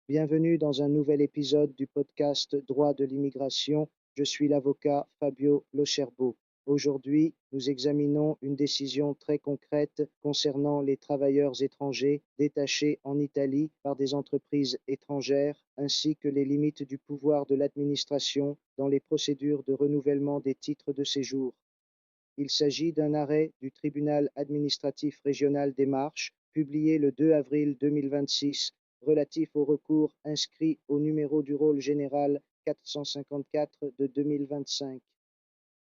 Bienvenue dans un nouvel épisode du podcast Droit de l'immigration. Je suis l'avocat Fabio Locherbo. Aujourd'hui, nous examinons une décision très concrète concernant les travailleurs étrangers détachés en Italie par des entreprises étrangères, ainsi que les limites du pouvoir de l'administration dans les procédures de renouvellement des titres de séjour. Il s'agit d'un arrêt du tribunal administratif régional des Marches, publié le 2 avril 2026, relatif au recours inscrit au numéro du rôle général 454 de 2025.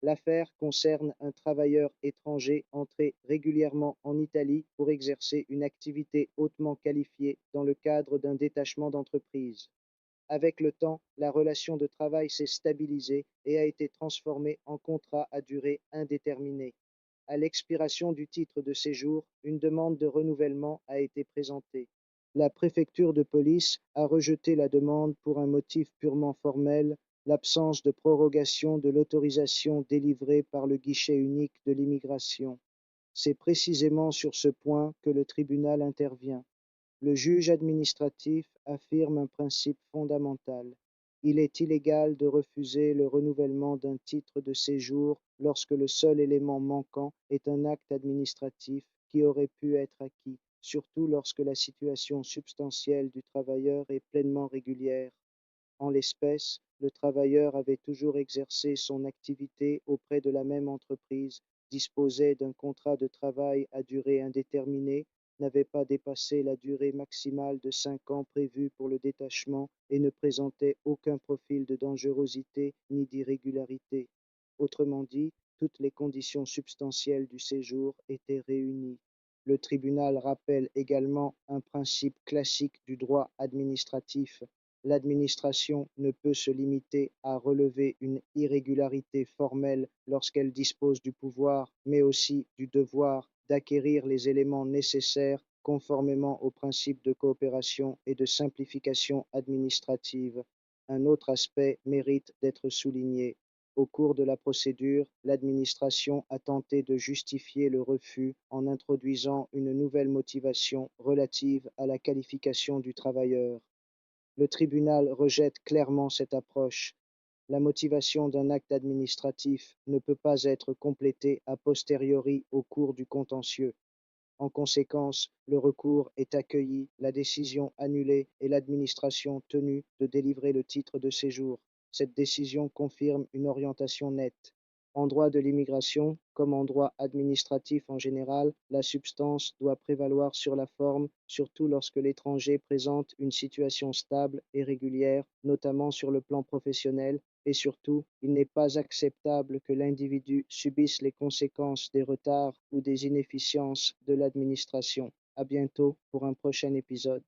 L'affaire concerne un travailleur étranger entré régulièrement en Italie pour exercer une activité hautement qualifiée dans le cadre d'un détachement d'entreprise. Avec le temps, la relation de travail s'est stabilisée et a été transformée en contrat à durée indéterminée. À l'expiration du titre de séjour, une demande de renouvellement a été présentée. La préfecture de police a rejeté la demande pour un motif purement formel, l'absence de prorogation de l'autorisation délivrée par le guichet unique de l'immigration. C'est précisément sur ce point que le tribunal intervient. Le juge administratif affirme un principe fondamental. Il est illégal de refuser le renouvellement d'un titre de séjour lorsque le seul élément manquant est un acte administratif qui aurait pu être acquis, surtout lorsque la situation substantielle du travailleur est pleinement régulière. En l'espèce, le travailleur avait toujours exercé son activité auprès de la même entreprise, disposait d'un contrat de travail à durée indéterminée, n'avait pas dépassé la durée maximale de 5 ans prévue pour le détachement et ne présentait aucun profil de dangerosité ni d'irrégularité. Autrement dit, toutes les conditions substantielles du séjour étaient réunies. Le tribunal rappelle également un principe classique du droit administratif. L'administration ne peut se limiter à relever une irrégularité formelle lorsqu'elle dispose du pouvoir, mais aussi du devoir d'acquérir les éléments nécessaires conformément aux principes de coopération et de simplification administrative. Un autre aspect mérite d'être souligné. Au cours de la procédure, l'administration a tenté de justifier le refus en introduisant une nouvelle motivation relative à la qualification du travailleur. Le tribunal rejette clairement cette approche. La motivation d'un acte administratif ne peut pas être complétée a posteriori au cours du contentieux. En conséquence, le recours est accueilli, la décision annulée et l'administration tenue de délivrer le titre de séjour. Cette décision confirme une orientation nette. En droit de l'immigration, comme en droit administratif en général, la substance doit prévaloir sur la forme, surtout lorsque l'étranger présente une situation stable et régulière, notamment sur le plan professionnel, et surtout, il n'est pas acceptable que l'individu subisse les conséquences des retards ou des inefficiences de l'administration. À bientôt pour un prochain épisode.